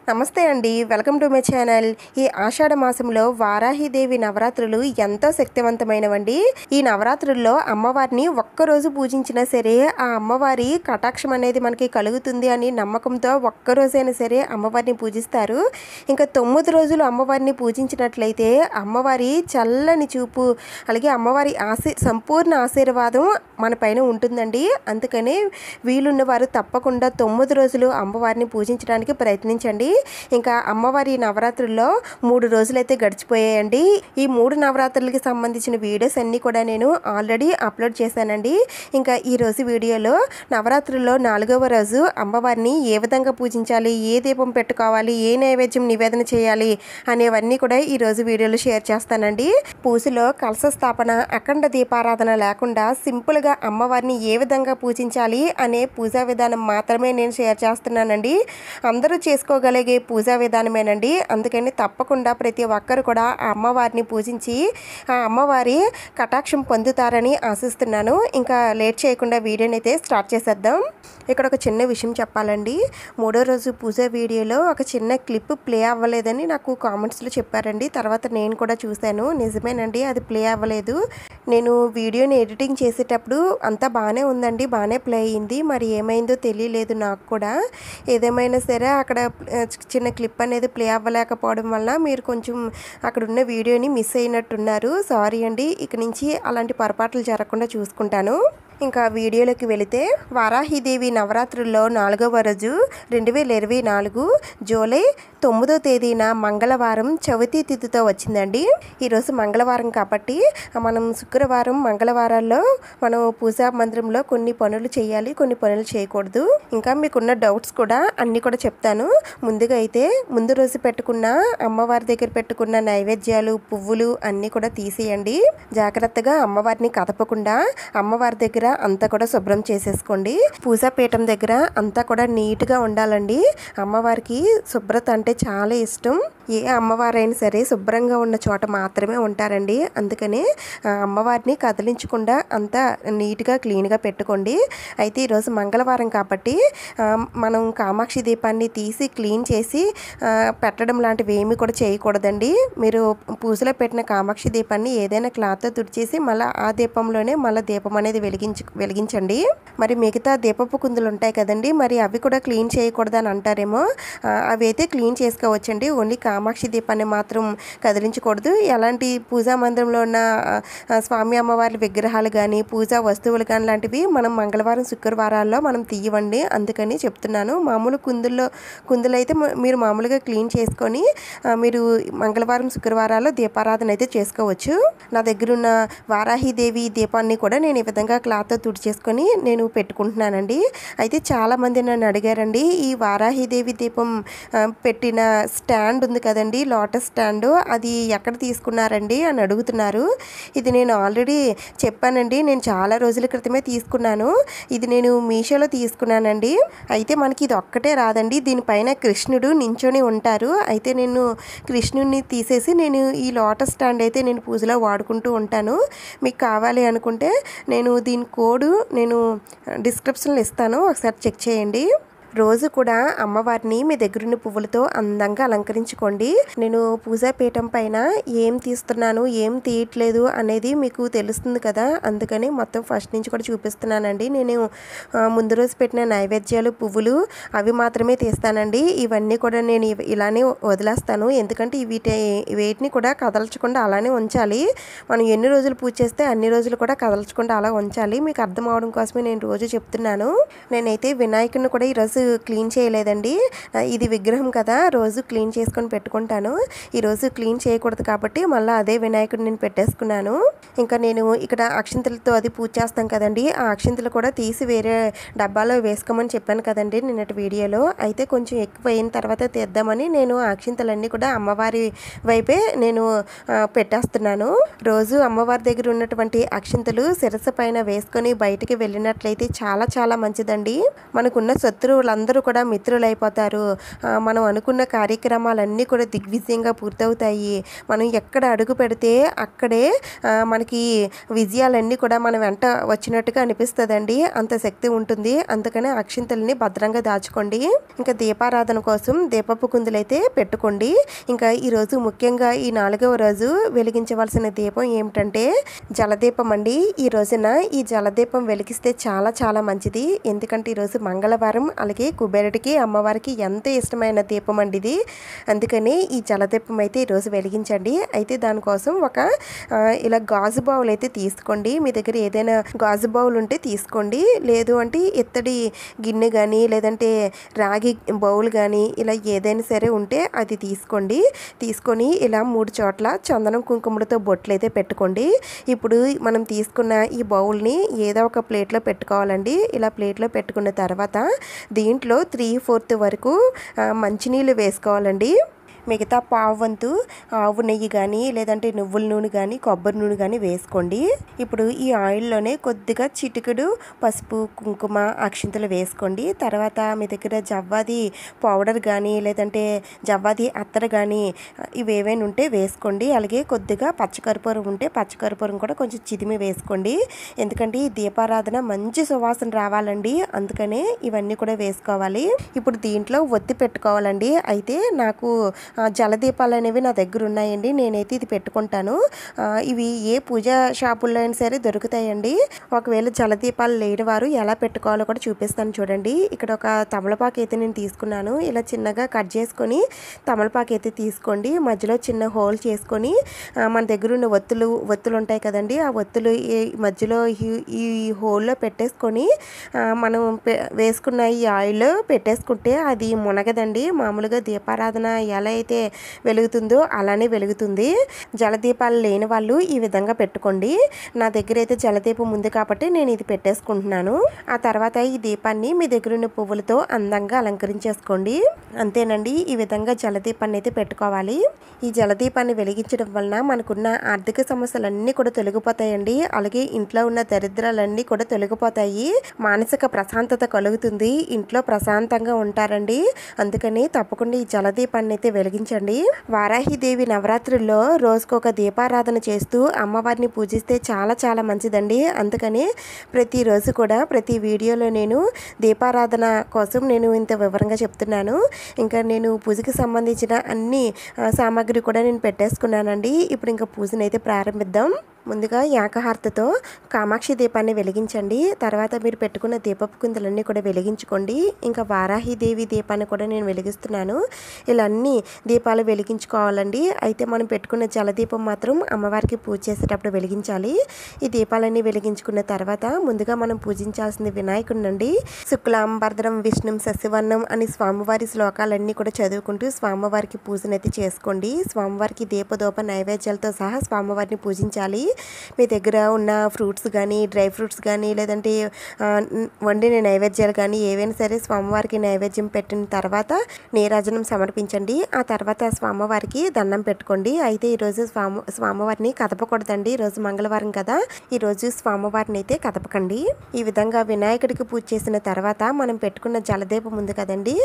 నమస్తే అండి, welcome to my channel. ఈ ఆషాఢ మాసంలో వారాహిదేవి నవరాత్రులు ఎంతో శక్తివంతమైనవండి. ఈ నవరాత్రుల్లో అమ్మవారిని ఒక్కరోజు పూజించినా సరే ఆ అమ్మవారి కటాక్షం అనేది మనకి కలుగుతుంది అని నమ్మకంతో ఒక్కరోజైనా సరే అమ్మవారిని పూజిస్తారు. ఇంకా 9 రోజులు అమ్మవారిని పూజించినట్లయితే అమ్మవారి చల్లని చూపు అలాగే అమ్మవారి సంపూర్ణ ఆశీర్వాదం మన పైన ఉంటుందండి. అందుకని వీలున్న వారు తప్పకుండా 9 రోజులు అమ్మవారిని పూజించడానికి ప్రయత్నించండి. ఇంకా అమ్మవారి నవరాత్రుల్లో 3 రోజులైతే గడిచిపోయాయండి. ఈ 3 నవరాత్రులకి సంబంధించిన వీడియోస్ అన్నీ కూడా నేను ఆల్రెడీ అప్లోడ్ చేశానండి. ఇంకా ఈరోజు వీడియోలో నవరాత్రుల్లో 4వ రోజు అమ్మవారిని ఏ విధంగా పూజించాలి, ఏ దీపం పెట్టుకోవాలి, ఏ నైవేద్యం నివేదన చేయాలి అనేవన్నీ కూడా ఈరోజు వీడియోలో షేర్ చేస్తానండి. పూజలో కలశ స్థాపన, అఖండ దీపారాధన లేకుండా సింపుల్గా అమ్మవారిని ఏ విధంగా పూజించాలి అనే పూజా విధానం మాత్రమే నేను షేర్ చేస్తున్నానండి. అందరూ చేసుకోగలిగే పూజా విధానమేనండి. అందుకని తప్పకుండా ప్రతి ఒక్కరు కూడా ఆ అమ్మవారిని పూజించి ఆ అమ్మవారి కటాక్షం పొందుతారని ఆశిస్తున్నాను. ఇంకా లేట్ చేయకుండా వీడియోని అయితే స్టార్ట్ చేసేద్దాం. ఇక్కడ ఒక చిన్న విషయం చెప్పాలండి. 3వ రోజు పూజ వీడియోలో ఒక చిన్న క్లిప్ ప్లే అవ్వలేదని నాకు కామెంట్స్లో చెప్పారండి. తర్వాత నేను కూడా చూశాను, నిజమేనండి, అది ప్లే అవ్వలేదు. నేను వీడియోని ఎడిటింగ్ చేసేటప్పుడు అంతా బాగానే ఉందండి, బాగానే ప్లే అయ్యింది. మరి ఏమైందో తెలియలేదు నాకు కూడా. ఏదేమైనా సరే అక్కడ చిన్న క్లిప్ అనేది ప్లే అవ్వలేకపోవడం వల్ల మీరు కొంచెం అక్కడ ఉన్న వీడియోని మిస్ అయినట్టున్నారు. సారీ అండి. ఇక నుంచి అలాంటి పొరపాట్లు జరగకుండా చూసుకుంటాను. ఇంకా వీడియోలోకి వెళితే వారాహిదేవి నవరాత్రుల్లో 4వ రోజు 2024 జూలై 9వ తేదీన మంగళవారం చవితి తిథితో వచ్చిందండి. ఈరోజు మంగళవారం కాబట్టి మనం శుక్రవారం మంగళవారాల్లో మనం పూజా మందిరంలో కొన్ని పనులు చేయాలి, కొన్ని పనులు చేయకూడదు. ఇంకా మీకున్న డౌట్స్ కూడా అన్నీ కూడా చెప్తాను. ముందుగా అయితే ముందు రోజు పెట్టుకున్న అమ్మవారి దగ్గర పెట్టుకున్న నైవేద్యాలు, పువ్వులు అన్నీ కూడా తీసేయండి. జాగ్రత్తగా అమ్మవారిని కదపకుండా అమ్మవారి దగ్గర అంతా కూడా శుభ్రం చేసేసుకోండి. పూజా పీఠం దగ్గర అంతా కూడా నీట్గా ఉండాలండి. అమ్మవారికి శుభ్రత అంటే చాలా ఇష్టం. ఏ అమ్మవారైనా సరే శుభ్రంగా ఉన్న చోట మాత్రమే ఉంటారండి. అందుకని అమ్మవారిని కదిలించకుండా అంతా నీట్గా క్లీన్గా పెట్టుకోండి. అయితే ఈరోజు మంగళవారం కాబట్టి మనం కామాక్షి దీపాన్ని తీసి క్లీన్ చేసి పెట్టడం లాంటివి ఏమీ కూడా చేయకూడదండి. మీరు పూజలో పెట్టిన కామాక్షి దీపాన్ని ఏదైనా క్లాత్తో తుడిచేసి మళ్ళీ ఆ దీపంలోనే మళ్ళీ దీపం అనేది వెలిగించండి. మరి మిగతా దీపపు కుందులు ఉంటాయి కదండి, మరి అవి కూడా క్లీన్ చేయకూడదని అంటారేమో. అవి అయితే క్లీన్ చేసుకోవచ్చండి. ఓన్లీ కామాక్షి దీపాన్ని మాత్రం కదిలించకూడదు. ఎలాంటి పూజా మందిరంలో ఉన్న స్వామి అమ్మవారి విగ్రహాలు కానీ పూజా వస్తువులు కానీ లాంటివి మనం మంగళవారం శుక్రవారాల్లో మనం తీయవండి. అందుకని చెప్తున్నాను. మామూలు కుందులు అయితే మీరు మామూలుగా క్లీన్ చేసుకొని మీరు మంగళవారం శుక్రవారాల్లో దీపారాధన అయితే చేసుకోవచ్చు. నా దగ్గర ఉన్న వారాహిదేవి దీపాన్ని కూడా నేను ఈ విధంగా క్లాత్తో తుడిచేసుకొని నేను పెట్టుకుంటున్నానండి. అయితే చాలామంది నన్ను అడిగారండి, ఈ వారాహిదేవి దీపం పెట్టిన స్టాండ్ ఉంది కదండి, లోటస్ స్టాండ్, అది ఎక్కడ తీసుకున్నారండి అని అడుగుతున్నారు. ఇది నేను ఆల్రెడీ చెప్పానండి. నేను చాలా రోజుల క్రితమే తీసుకున్నాను. ఇది నేను మీషోలో తీసుకున్నానండి. అయితే మనకి ఇది ఒక్కటే రాదండి, దీనిపైన కృష్ణుడు నించొని ఉంటారు. అయితే నేను కృష్ణుడిని తీసేసి నేను ఈ లోటస్ స్టాండ్ అయితే నేను పూజలో వాడుకుంటూ ఉంటాను. మీకు కావాలి అనుకుంటే నేను దీని కోడ్ నేను డిస్క్రిప్షన్లో ఇస్తాను, ఒకసారి చెక్ చేయండి. రోజు కూడా అమ్మవారిని మీ దగ్గరున్న పువ్వులతో అందంగా అలంకరించుకోండి. నేను పూజా పీఠం పైన ఏం తీస్తున్నాను, ఏం తీయట్లేదు అనేది మీకు తెలుస్తుంది కదా, అందుకని మొత్తం ఫస్ట్ నుంచి కూడా చూపిస్తున్నానండి. నేను ముందు రోజు పెట్టిన నైవేద్యాలు, పువ్వులు అవి మాత్రమే తీస్తానండి. ఇవన్నీ కూడా నేను ఇలానే వదిలేస్తాను. ఎందుకంటే వీటిని కూడా కదల్చకుండా అలానే ఉంచాలి. మనం ఎన్ని రోజులు పూజ చేస్తే అన్ని రోజులు కూడా కదల్చకుండా అలా ఉంచాలి. మీకు అర్థం అవడం కోసమే నేను రోజు చెప్తున్నాను. నేనైతే వినాయకుడిని కూడా ఈరోజు క్లీన్ చేయలేదండి. ఇది విగ్రహం కదా, రోజు క్లీన్ చేసుకొని పెట్టుకుంటాను. ఈరోజు క్లీన్ చేయకూడదు కాబట్టి మళ్ళీ అదే వినాయకుడిని నేను పెట్టేసుకున్నాను. ఇంకా నేను ఇక్కడ అక్షింతలతో అది పూజ చేస్తాం కదండి, ఆ అక్షింతలు కూడా తీసి వేరే డబ్బాలో వేసుకోమని చెప్పాను కదండి నిన్నటి వీడియోలో. అయితే కొంచెం ఎక్కువ అయిన తర్వాత తీద్దామని నేను ఆ అక్షింతలన్నీ కూడా అమ్మవారి వైపే నేను పెట్టేస్తున్నాను. రోజు అమ్మవారి దగ్గర ఉన్నటువంటి అక్షింతలు శిరస్సు పైన వేసుకొని బయటికి వెళ్ళినట్లయితే చాలా చాలా మంచిదండి. మనకున్న శత్రువులు వాళ్ళందరూ కూడా మిత్రులైపోతారు. మనం అనుకున్న కార్యక్రమాలన్నీ కూడా దిగ్విజయంగా పూర్తవుతాయి. మనం ఎక్కడ అడుగు పెడితే అక్కడే మనకి విజయాలన్నీ కూడా మన వెంట వచ్చినట్టుగా అనిపిస్తుందండి. అంత శక్తి ఉంటుంది. అందుకని అక్షింతల్ని భద్రంగా దాచుకోండి. ఇంకా దీపారాధన కోసం దీపపు కుందులైతే పెట్టుకోండి. ఇంకా ఈరోజు ముఖ్యంగా ఈ 4వ రోజు వెలిగించవలసిన దీపం ఏమిటంటే జలదీపం అండి. ఈ రోజున ఈ జలదీపం వెలిగిస్తే చాలా చాలా మంచిది. ఎందుకంటే ఈరోజు మంగళవారం, అలాగే కుబేరుడికి అమ్మవారికి ఎంతో ఇష్టమైన దీపం అండి ఇది. అందుకని ఈ జలదీపం అయితే ఈరోజు వెలిగించండి. అయితే దానికోసం ఒక ఇలా గాజు బౌల్ అయితే తీసుకోండి. మీ దగ్గర ఏదైనా గాజు బౌల్ ఉంటే తీసుకోండి. లేదు అంటే ఇత్తడి గిన్నె కానీ లేదంటే రాగి బౌల్ కానీ ఇలా ఏదైనా సరే ఉంటే అది తీసుకోండి. తీసుకొని ఇలా 3 చోట్ల చందనం కుంకుమలతో బొట్లు అయితే పెట్టుకోండి. ఇప్పుడు మనం తీసుకున్న ఈ బౌల్ని ఏదో ఒక ప్లేట్లో పెట్టుకోవాలండి. ఇలా ప్లేట్లో పెట్టుకున్న తర్వాత దీంట్లో 3/4 వరకు మంచినీళ్ళు వేసుకోవాలండి. మిగతా పావు వంతు ఆవు నెయ్యి కానీ లేదంటే నువ్వుల నూనె కానీ కొబ్బరి నూనె కానీ వేసుకోండి. ఇప్పుడు ఈ ఆయిల్లోనే కొద్దిగా చిటికెడు పసుపు, కుంకుమ, అక్షింతలు వేసుకోండి. తర్వాత మీ దగ్గర జవ్వాది పౌడర్ కానీ లేదంటే జవ్వాది అత్తర్ కానీ ఇవేవైనా ఉంటే వేసుకోండి. అలాగే కొద్దిగా పచ్చకర్పూరం ఉంటే పచ్చకర్పూరం కూడా కొంచెం చిదిమి వేసుకోండి. ఎందుకంటే ఈ దీపారాధన మంచి సువాసన రావాలండి. అందుకనే ఇవన్నీ కూడా వేసుకోవాలి. ఇప్పుడు దీంట్లో ఒత్తి పెట్టుకోవాలండి. అయితే నాకు జలదీపాలు అనేవి నా దగ్గర ఉన్నాయండి. నేనైతే ఇది పెట్టుకుంటాను. ఇవి ఏ పూజా షాపుల్లో అయినా సరే దొరుకుతాయండి. ఒకవేళ జలదీపాలు లేని వారు ఎలా పెట్టుకోవాలో కూడా చూపిస్తాను చూడండి. ఇక్కడ ఒక తమలపాకు అయితే నేను తీసుకున్నాను. ఇలా చిన్నగా కట్ చేసుకొని తమలపాకు అయితే తీసుకోండి. మధ్యలో చిన్న హోల్ చేసుకొని మన దగ్గర ఉన్న ఒత్తులు ఉంటాయి కదండి. ఆ ఒత్తులు ఈ మధ్యలో ఈ హోల్లో పెట్టేసుకొని మనం వేసుకున్న ఈ ఆయిల్ పెట్టేసుకుంటే అది మునగదండి. మామూలుగా దీపారాధన ఎలా అయితే వెలుగుతుందో అలానే వెలుగుతుంది. జలదీపాలు లేని వాళ్ళు ఈ విధంగా పెట్టుకోండి. నా దగ్గర అయితే జలదీపం ఉంది కాబట్టి నేను ఇది పెట్టేసుకుంటున్నాను. ఆ తర్వాత ఈ దీపాన్ని మీ దగ్గర ఉన్న పువ్వులతో అందంగా అలంకరించేసుకోండి. అంతేనండి. ఈ విధంగా జలదీపాన్ని అయితే పెట్టుకోవాలి. ఈ జలదీపాన్ని వెలిగించడం వలన మనకున్న ఆర్థిక సమస్యలన్నీ కూడా తొలగిపోతాయండి. అలాగే ఇంట్లో ఉన్న దరిద్రాలన్నీ కూడా తొలగిపోతాయి. మానసిక ప్రశాంతత కలుగుతుంది. ఇంట్లో ప్రశాంతంగా ఉంటారండి. అందుకని తప్పకుండా ఈ జలదీపాన్ని అయితే వెలిగించండి. వారాహిదేవి నవరాత్రుల్లో రోజుకొక దీపారాధన చేస్తూ అమ్మవారిని పూజిస్తే చాలా చాలా మంచిదండి. అందుకని ప్రతిరోజు కూడా ప్రతి వీడియోలో నేను దీపారాధన కోసం నేను ఇంత వివరంగా చెప్తున్నాను. ఇంకా నేను పూజకి సంబంధించిన అన్ని సామాగ్రి కూడా నేను పెట్టేసుకున్నానండి. ఇప్పుడు ఇంకా పూజను అయితే ప్రారంభిద్దాం. ముందుగా ఏకహారతతో కామాక్షి దీపాన్ని వెలిగించండి. తర్వాత మీరు పెట్టుకున్న దీపపు కుందులన్నీ కూడా వెలిగించుకోండి. ఇంకా వారాహిదేవి దీపాన్ని కూడా నేను వెలిగిస్తున్నాను. ఇలా అన్ని దీపాలు వెలిగించుకోవాలండి. అయితే మనం పెట్టుకున్న జలదీపం మాత్రం అమ్మవారికి పూజ చేసేటప్పుడు వెలిగించాలి. ఈ దీపాలన్నీ వెలిగించుకున్న తర్వాత ముందుగా మనం పూజించాల్సింది వినాయకుడినండి. శుక్లాంబరధరం విష్ణుం శశివర్ణం అని స్వామివారి శ్లోకాలన్నీ కూడా చదువుకుంటూ స్వామివారికి పూజనైతే చేసుకోండి. స్వామివారికి దీపదోప నైవేద్యాలతో సహా స్వామివారిని పూజించాలి. మీ దగ్గర ఉన్న ఫ్రూట్స్ కానీ డ్రై ఫ్రూట్స్ కానీ లేదంటే వండిన నైవేద్యాలు కానీ ఏవైనా సరే స్వామివారికి నైవేద్యం పెట్టిన తర్వాత నీరాజనం సమర్పించండి. ఆ తర్వాత స్వామివారికి దండం పెట్టుకోండి. అయితే ఈరోజు స్వామివారిని కదపకూడదండి. ఈరోజు మంగళవారం కదా, ఈరోజు స్వామివారిని అయితే కదపకండి. ఈ విధంగా వినాయకుడికి పూజ చేసిన తర్వాత మనం పెట్టుకున్న జలదీపం ఉంది కదండి,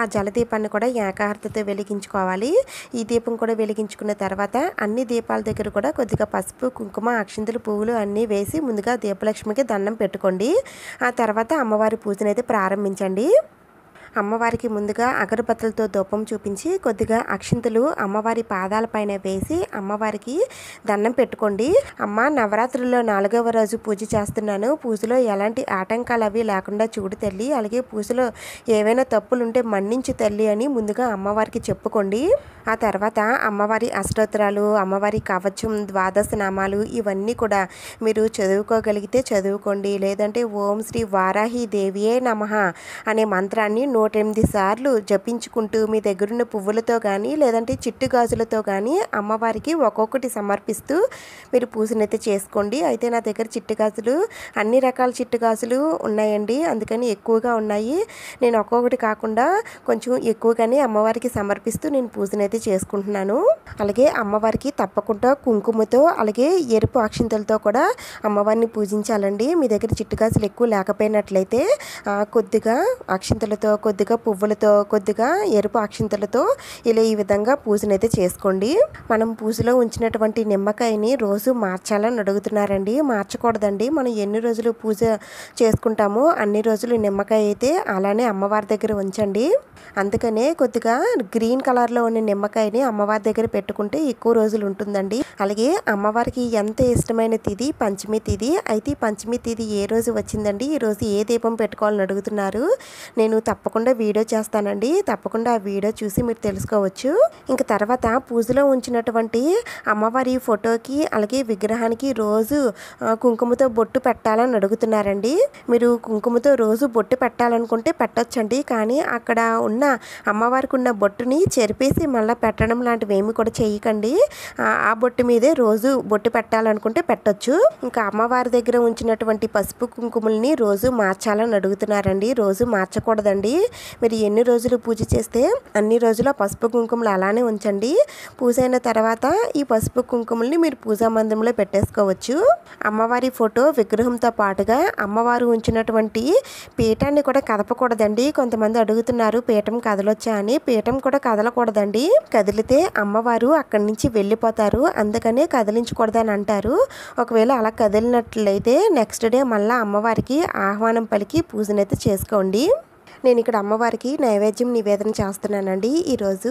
ఆ జలదీపాన్ని కూడా ఏకాహారతతో వెలిగించుకోవాలి. ఈ దీపం కూడా వెలిగించుకున్న తర్వాత అన్ని దీపాల దగ్గర కూడా కొద్దిగా పసుపు, కుంకుమ, అక్షింతలు, పువ్వులు అన్నీ వేసి ముందుగా దీపలక్ష్మికి దండం పెట్టుకోండి. ఆ తర్వాత అమ్మవారి పూజనైతే ప్రారంభించండి. అమ్మవారికి ముందుగా అగరబత్తులతో ధూపం చూపించి కొద్దిగా అక్షింతలు అమ్మవారి పాదాలపైన వేసి అమ్మవారికి దండం పెట్టుకోండి. అమ్మ, నవరాత్రుల్లో 4వ రోజు పూజ చేస్తున్నాను. పూజలో ఎలాంటి ఆటంకాలు అవి లేకుండా చూడు తల్లి. అలాగే పూజలో ఏవైనా తప్పులుంటే మన్నించు తల్లి అని ముందుగా అమ్మవారికి చెప్పుకోండి. ఆ తర్వాత అమ్మవారి అష్టోత్తరాలు, అమ్మవారి కవచం, ద్వాదశ నామాలు ఇవన్నీ కూడా మీరు చదువుకోగలిగితే చదువుకోండి. లేదంటే ఓం శ్రీ వారాహి దేవియే నమః అనే మంత్రాన్ని 108 సార్లు జపించుకుంటూ మీ దగ్గరున్న పువ్వులతో కానీ లేదంటే చిట్టు గాజులతో కానీ అమ్మవారికి ఒక్కొక్కటి సమర్పిస్తూ మీరు పూజనైతే చేసుకోండి. అయితే నా దగ్గర చిట్టు గాజులు అన్ని రకాల చిట్టు గాజులు ఉన్నాయండి, అందుకని ఎక్కువగా ఉన్నాయి. నేను ఒక్కొక్కటి కాకుండా కొంచెం ఎక్కువగానే అమ్మవారికి సమర్పిస్తూ నేను పూజనైతే చేసుకుంటున్నాను. అలాగే అమ్మవారికి తప్పకుండా కుంకుమతో అలాగే ఎరుపు అక్షింతలతో కూడా అమ్మవారిని పూజించాలండి. మీ దగ్గర చిట్టు గాజులు ఎక్కువ లేకపోయినట్లయితే కొద్దిగా అక్షింతలతో, కొద్దిగా పువ్వులతో, కొద్దిగా ఎరుపు అక్షింతలతో ఇలా ఈ విధంగా పూజనైతే చేసుకోండి. మనం పూజలో ఉంచినటువంటి నిమ్మకాయని రోజు మార్చాలని అడుగుతున్నారండి. మార్చకూడదండి. మనం ఎన్ని రోజులు పూజ చేసుకుంటామో అన్ని రోజులు నిమ్మకాయ అయితే అలానే అమ్మవారి దగ్గర ఉంచండి. అందుకనే కొద్దిగా గ్రీన్ కలర్లో ఉన్న నిమ్మకాయని అమ్మవారి దగ్గర పెట్టుకుంటే ఎక్కువ రోజులు ఉంటుందండి. అలాగే అమ్మవారికి ఎంత ఇష్టమైన తిథి పంచమి తిథి. అయితే పంచమి తిథి ఏ రోజు వచ్చిందండి, ఈరోజు ఏ దీపం పెట్టుకోవాలని అడుగుతున్నారు. నేను తప్పకుండా వీడియో చేస్తానండి, తప్పకుండా ఆ వీడియో చూసి మీరు తెలుసుకోవచ్చు. ఇంక తర్వాత పూజలో ఉంచినటువంటి అమ్మవారి ఫోటోకి అలాగే విగ్రహానికి రోజు కుంకుమతో బొట్టు పెట్టాలని అడుగుతున్నారండి. మీరు కుంకుమతో రోజు బొట్టు పెట్టాలనుకుంటే పెట్టొచ్చండి, కానీ అక్కడ ఉన్న అమ్మవారికి ఉన్న బొట్టుని చెరిపేసి మళ్ళీ పెట్టడం లాంటివి ఏమి కూడా చేయకండి. ఆ బొట్టు మీదే రోజు బొట్టు పెట్టాలనుకుంటే పెట్టొచ్చు. ఇంకా అమ్మవారి దగ్గర ఉంచినటువంటి పసుపు కుంకుమల్ని రోజు మార్చాలని అడుగుతున్నారండి. రోజు మార్చకూడదండి. మీరు ఎన్ని రోజులు పూజ చేస్తే అన్ని రోజులు పసుపు కుంకుమలు అలానే ఉంచండి. పూజ అయిన తర్వాత ఈ పసుపు కుంకుమల్ని మీరు పూజా మందిరంలో పెట్టేసుకోవచ్చు. అమ్మవారి ఫోటో విగ్రహంతో పాటుగా అమ్మవారు ఉంచినటువంటి పీఠాన్ని కూడా కదపకూడదండి. కొంతమంది అడుగుతున్నారు పీఠం కదలొచ్చా అని. పీఠం కూడా కదలకూడదండి. కదిలితే అమ్మవారు అక్కడి నుంచి వెళ్ళిపోతారు, అందుకనే కదిలించకూడదని అంటారు. ఒకవేళ అలా కదిలినట్లయితే నెక్స్ట్ డే మళ్ళీ అమ్మవారికి ఆహ్వానం పలికి పూజనైతే చేసుకోండి. నేను ఇక్కడ అమ్మవారికి నైవేద్యం నివేదన చేస్తున్నానండి. ఈరోజు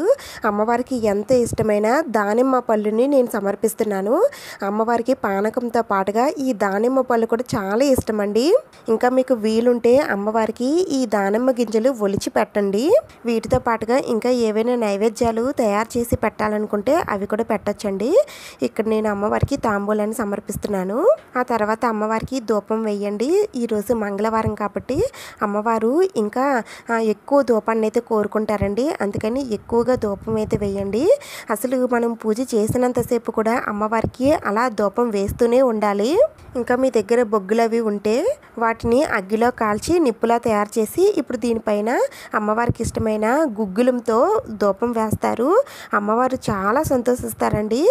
అమ్మవారికి ఎంత ఇష్టమైన దానిమ్మ పళ్ళుని నేను సమర్పిస్తున్నాను. అమ్మవారికి పానకంతో పాటుగా ఈ దానిమ్మ పళ్ళు కూడా చాలా ఇష్టం అండి. ఇంకా మీకు వీలుంటే అమ్మవారికి ఈ దానిమ్మ గింజలు ఒలిచి పెట్టండి. వీటితో పాటుగా ఇంకా ఏవైనా నైవేద్యాలు తయారు చేసి పెట్టాలనుకుంటే అవి కూడా పెట్టచ్చండి. ఇక్కడ నేను అమ్మవారికి తాంబూలాన్ని సమర్పిస్తున్నాను. ఆ తర్వాత అమ్మవారికి ధూపం వేయండి. ఈరోజు మంగళవారం కాబట్టి అమ్మవారు ఇంకా ఎక్కువ ధూపాన్ని అయితే కోరుకుంటారండి, అందుకని ఎక్కువగా ధూపం అయితే వేయండి. అసలు మనం పూజ చేసినంతసేపు కూడా అమ్మవారికి అలా ధూపం వేస్తూనే ఉండాలి. ఇంకా మీ దగ్గర బొగ్గులు అవి ఉంటే వాటిని అగ్గిలో కాల్చి నిప్పులా తయారు చేసి ఇప్పుడు దీనిపైన అమ్మవారికి ఇష్టమైన గుగ్గులంతో ధూపం వేస్తారు. అమ్మవారు చాలా సంతోషిస్తారండి.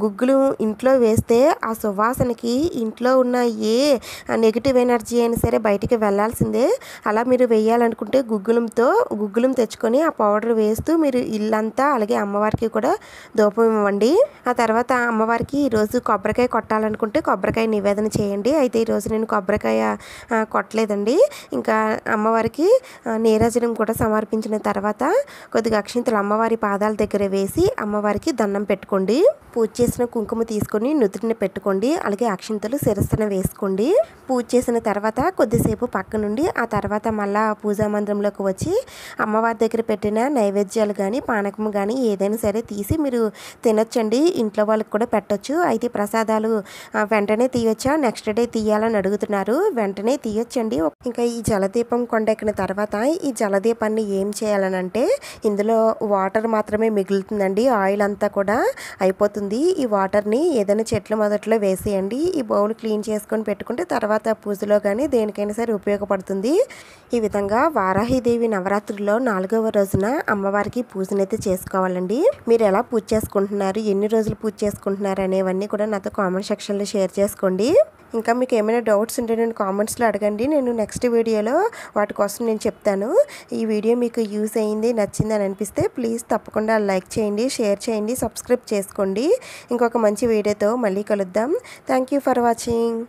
గుగ్గులు ఇంట్లో వేస్తే ఆ సువాసనకి ఇంట్లో ఉన్న ఏ నెగిటివ్ ఎనర్జీ అయినా సరే బయటికి వెళ్ళాల్సిందే. అలా మీరు వేయాలనుకుంటే గుగ్గులం తెచ్చుకొని ఆ పౌడర్ వేస్తూ మీరు ఇల్లంతా అలాగే అమ్మవారికి కూడా ధూపం ఇవ్వండి. ఆ తర్వాత అమ్మవారికి ఈరోజు కొబ్బరికాయ కొట్టాలనుకుంటే కొబ్బరికాయ నివేదన చేయండి. అయితే ఈరోజు నేను కొబ్బరికాయ కొట్టలేదండి. ఇంకా అమ్మవారికి నీరాజనం కూడా సమర్పించిన తర్వాత కొద్దిగా అక్షింతలు అమ్మవారి పాదాల దగ్గర వేసి అమ్మవారికి దండం పెట్టుకోండి. పూజ చేసిన కుంకుమ తీసుకొని నుదుటిని పెట్టుకోండి. అలాగే అక్షింతలు శిరస్సున వేసుకోండి. పూజ చేసిన తర్వాత కొద్దిసేపు పక్క నుండి ఆ తర్వాత మళ్ళా పూజా మందిరంలోకి వచ్చి అమ్మవారి దగ్గర పెట్టిన నైవేద్యాలు కానీ పానకం కానీ ఏదైనా సరే తీసి మీరు తినొచ్చండి. ఇంట్లో వాళ్ళకి కూడా పెట్టొచ్చు. అయితే ప్రసాదాలు వెంటనే తీయొచ్చా, నెక్స్ట్ డే తీయాలని అడుగుతున్నారు. వెంటనే తీయొచ్చండి. ఇంకా ఈ జలదీపం కొండెక్కిన తర్వాత ఈ జలదీపాన్ని ఏం చేయాలనంటే ఇందులో వాటర్ మాత్రమే మిగులుతుందండి. ఆయిల్ అంతా కూడా అయిపోతుంది. ఈ వాటర్ని ఏదైనా చెట్ల మొదట్లో వేసేయండి. ఈ బౌల్ క్లీన్ చేసుకొని పెట్టుకుంటే తర్వాత పూజలో కానీ దేనికైనా సరే ఉపయోగపడుతుంది. ఈ విధంగా వారాహిదేవి నవరాత్రుల్లో 4వ రోజున అమ్మవారికి పూజనైతే చేసుకోవాలండి. మీరు ఎలా పూజ చేసుకుంటున్నారు, ఎన్ని రోజులు పూజ చేసుకుంటున్నారు అనేవన్నీ కూడా నాతో కామెంట్ సెక్షన్లో షేర్ చేసుకోండి. ఇంకా మీకు ఏమైనా డౌట్స్ ఉంటే నేను కామెంట్స్లో అడగండి. నేను నెక్స్ట్ వీడియోలో వాటి కోసం నేను చెప్తాను. ఈ వీడియో మీకు యూస్ అయింది, నచ్చింది అని అనిపిస్తే ప్లీజ్ తప్పకుండా లైక్ చేయండి, షేర్ చేయండి, సబ్స్క్రైబ్ చేసుకోండి. ఇంకొక మంచి వీడియోతో మళ్ళీ కలుద్దాం. Thank you for watching.